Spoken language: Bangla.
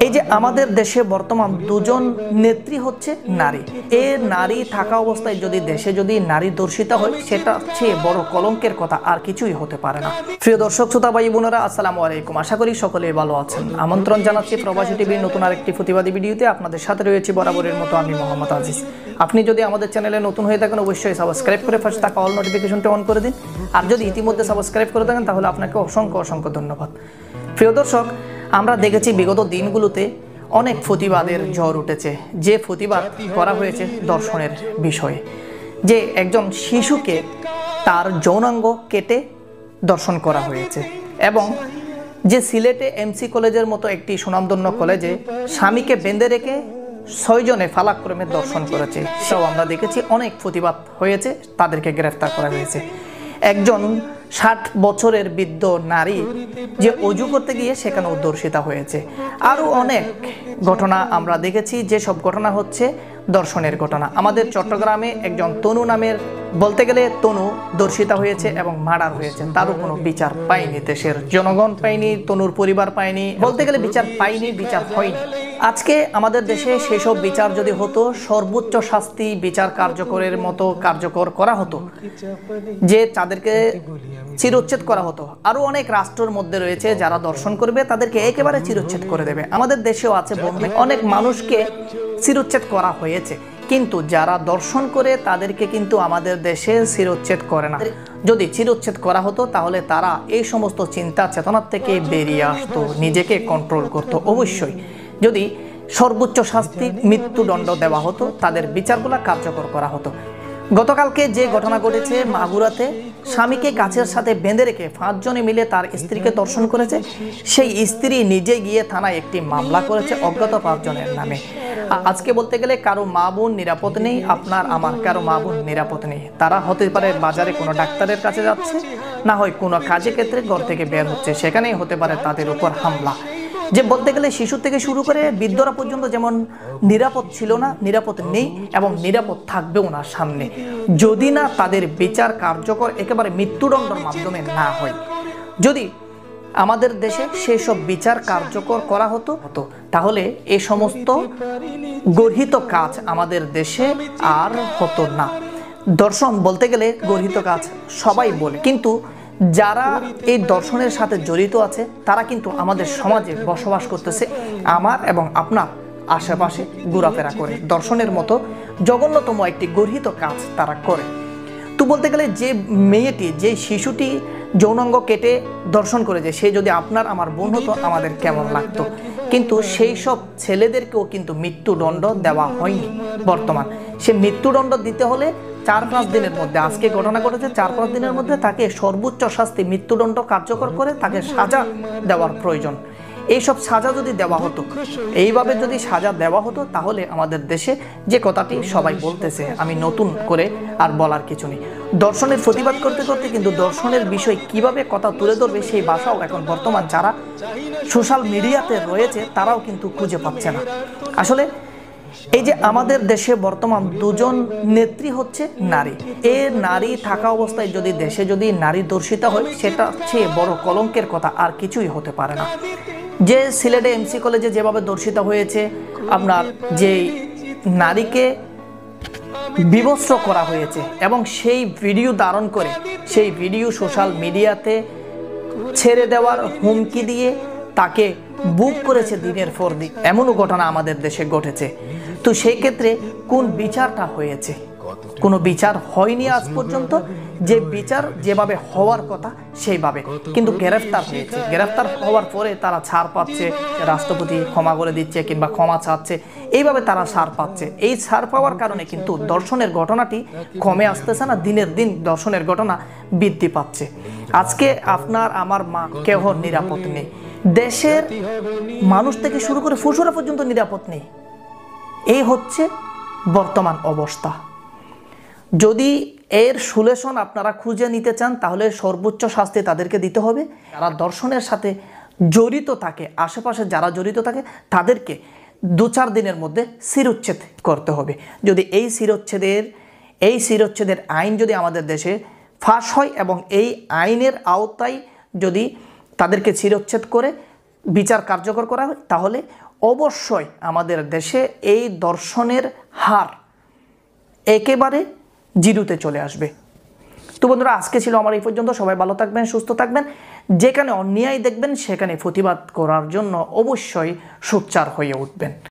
এই যে আমাদের দেশে বর্তমান দুজন নেত্রী হচ্ছে নারী। এই নারী থাকা অবস্থায় যদি দেশে যদি নারী দর্শিতা হয়, সেটা চেয়ে বড় কলঙ্কের কথা আর কিছুই হতে পারে না। প্রিয় দর্শক শ্রোতা ভাই বোনেরা, আসসালামু আলাইকুম। আশা করি সকলেই ভালো আছেন। আমন্ত্রণ জানাচ্ছি প্রবাসী টিভির নতুন আরেকটি প্রতিবাদী ভিডিওতে। আপনাদের সাথে রয়েছে বরাবরের মতো আমি মোহাম্মদ আজিজ। আপনি যদি আমাদের চ্যানেলে নতুন হয়ে থাকেন, অবশ্যই সাবস্ক্রাইব করে পাশে থাকা অল নোটিফিকেশনটা অন করে দিন। আর যদি ইতিমধ্যে সাবস্ক্রাইব করে থাকেন, তাহলে আপনাকে অসংখ্য ধন্যবাদ। প্রিয় দর্শক, আমরা দেখেছি বিগত দিনগুলোতে অনেক প্রতিবাদের ঝড় উঠেছে। যে প্রতিবাদ করা হয়েছে দর্শনের বিষয়ে, যে একজন শিশুকে তার যৌনাঙ্গ কেটে দর্শন করা হয়েছে, এবং যে সিলেটে এমসি কলেজের মতো একটি সুনামধন্য কলেজে স্বামীকে বেঁধে রেখে 6 জনে ফালাক্রমে দর্শন করেছে, সেও আমরা দেখেছি। অনেক প্রতিবাদ হয়েছে, তাদেরকে গ্রেফতার করা হয়েছে। একজন 60 বছরের বৃদ্ধ নারী যে অজু করতে গিয়ে সেখানেও দর্শিতা হয়েছে। আরও অনেক ঘটনা আমরা দেখেছি, যেসব ঘটনা হচ্ছে দর্শনের ঘটনা। আমাদের চট্টগ্রামে একজন তনু নামের, বলতে গেলে তনু দর্শিতা হয়েছে এবং মার্ডার হয়েছে, তারও কোনো বিচার পায়নি। দেশের জনগণ পায়নি, তনুর পরিবার পায়নি, বলতে গেলে বিচার পায়নি, বিচার হয়নি। আজকে আমাদের দেশে সেসব বিচার যদি হতো, সর্বোচ্চ শাস্তি বিচার কার্যকরের মতো কার্যকর করা হতো, যে তাদেরকে চিরচ্ছেদ করা হতো। আরও অনেক রাষ্ট্রের মধ্যে রয়েছে যারা দর্শন করবে তাদেরকে একেবারে চিরচ্ছেদ করে দেবে। আমাদের দেশেও আছে অনেক মানুষকে চিরচ্ছেদ করা হয়েছে, কিন্তু যারা দর্শন করে তাদেরকে কিন্তু আমাদের দেশে চিরচ্ছেদ করে না। যদি চিরচ্ছেদ করা হতো, তাহলে তারা এই সমস্ত চিন্তা চেতনার থেকে বেরিয়ে আসতো, নিজেকে কন্ট্রোল করতো। অবশ্যই যদি সর্বোচ্চ শাস্তি মৃত্যুদণ্ড দেওয়া হতো, তাদের বিচারগুলো কার্যকর করা হতো। গতকালকে যে ঘটনা ঘটেছে মাগুরাতে, স্বামীকে গাছের সাথে বেঁধে রেখে 5 জনে মিলে তার স্ত্রীকে দর্শন করেছে। সেই স্ত্রী নিজে গিয়ে থানায় একটি মামলা করেছে অজ্ঞাত 5 জনের নামে। আজকে বলতে গেলে কারো মা বোন নিরাপদ নেই, আপনার আমার কারো মা বোন নিরাপদ নেই। তারা হতে পারে বাজারে কোনো ডাক্তারের কাছে যাচ্ছে, না হয় কোনো কাজে ক্ষেত্রে ঘর থেকে বের হচ্ছে, সেখানেই হতে পারে তাদের উপর হামলা। যে বলতে গেলে শিশু থেকে শুরু করে বৃদ্ধরা পর্যন্ত যেমন নিরাপদ ছিল না, নিরাপদ নেই এবং নিরাপদ থাকবেও না সামনে, যদি না তাদের বিচার কার্যকর একেবারে মৃত্যুদণ্ডের মাধ্যমে না হয়। যদি আমাদের দেশে সেসব বিচার কার্যকর করা হতো, তাহলে এই সমস্ত গর্হিত কাজ আমাদের দেশে আর হতো না। দর্শন বলতে গেলে গর্হিত কাজ সবাই বলে, কিন্তু যারা এই দর্শনের সাথে জড়িত আছে তারা কিন্তু আমাদের সমাজে বসবাস করতেছে, আমার এবং আপনার আশেপাশে ঘোরাফেরা করে। দর্শনের মতো জঘন্যতম একটি গর্হিত কাজ তারা করে। তো বলতে গেলে যে মেয়েটি, যে শিশুটি যৌনাঙ্গ কেটে দর্শন করেছে, সে যদি আপনার আমার বোন হতো, আমাদের কেমন লাগতো। কিন্তু সেই সব ছেলেদেরকেও কিন্তু মৃত্যুদণ্ড দেওয়া হয়নি। বর্তমান সে মৃত্যুদণ্ড দিতে হলে 4-5 দিনের মধ্যে, আজকে ঘটনা ঘটেছে, 4-5 দিনের মধ্যে তাকে সর্বোচ্চ শাস্তি মৃত্যুদণ্ড কার্যকর করে তাকে সাজা দেওয়ার প্রয়োজন। এইসব সাজা যদি দেওয়া হতো, এইভাবে যদি সাজা দেওয়া হতো, তাহলে আমাদের দেশে যে কথাটি সবাই বলতেছে, আমি নতুন করে আর বলার কিছু নেই। দর্শনের প্রতিবাদ করতে করতে কিন্তু দর্শনের বিষয় কিভাবে কথা তুলে ধরবে সেই ভাষাও এখন বর্তমান যারা সোশ্যাল মিডিয়াতে রয়েছে তারাও কিন্তু খুঁজে পাচ্ছে না। আসলে এই যে আমাদের দেশে বর্তমান দুজন নেত্রী হচ্ছে নারী। এই নারী থাকা অবস্থায় যদি দেশে যদি নারী দর্শিতা হয়, সেটা চেয়ে বড় কলঙ্কের কথা আর কিছুই হতে পারে না। যে সিলেটে এমসি কলেজে যেভাবে দর্শিতা হয়েছে, আপনার যে নারীকে বিবস্ত্র করা হয়েছে এবং সেই ভিডিও ধারণ করে সেই ভিডিও সোশ্যাল মিডিয়াতে ছেড়ে দেওয়ার হুমকি দিয়ে তাকে বুক করেছে দিনের পর দিন, এমনও ঘটনা আমাদের দেশে ঘটেছে। তো সেই ক্ষেত্রে কোন বিচারটা হয়েছে? কোনো বিচার হয়নি আজ পর্যন্ত। যে বিচার যেভাবে হওয়ার কথা সেইভাবে, কিন্তু গ্রেফতার হয়েছে। গ্রেফতার হওয়ার পরে তারা ছাড় পাচ্ছে, রাষ্ট্রপতি ক্ষমা করে দিচ্ছে কিংবা ক্ষমা চাচ্ছে, এইভাবে তারা ছাড় পাচ্ছে। এই ছাড় পাওয়ার কারণে কিন্তু দর্শনের ঘটনাটি কমে আসতেছে না, দিনের দিন দর্শনের ঘটনা বৃদ্ধি পাচ্ছে। আজকে আপনার আমার মা কেহ নিরাপদ নেই, দেশের মানুষ থেকে শুরু করে ফুসুরা পর্যন্ত নিরাপদ নেই। এই হচ্ছে বর্তমান অবস্থা। যদি এর সলিউশন আপনারা খুঁজে নিতে চান, তাহলে সর্বোচ্চ শাস্তি তাদেরকে দিতে হবে। যারা দর্শনের সাথে জড়িত থাকে, আশেপাশে যারা জড়িত থাকে, তাদেরকে 2-4 দিনের মধ্যে শিরোচ্ছেদ করতে হবে। যদি এই শিরোচ্ছেদের আইন যদি আমাদের দেশে ফাঁস হয় এবং এই আইনের আওতায় যদি তাদেরকে শিরোচ্ছেদ করে বিচার কার্যকর করা হয়, তাহলে অবশ্যই আমাদের দেশে এই ধর্ষণের হার একেবারে জিরোতে চলে আসবে। তো বন্ধুরা, আজকে ছিল আমার এই পর্যন্ত। সবাই ভালো থাকবেন, সুস্থ থাকবেন। যেখানে অন্যায় দেখবেন সেখানে প্রতিবাদ করার জন্য অবশ্যই সোচ্চার হয়ে উঠবেন।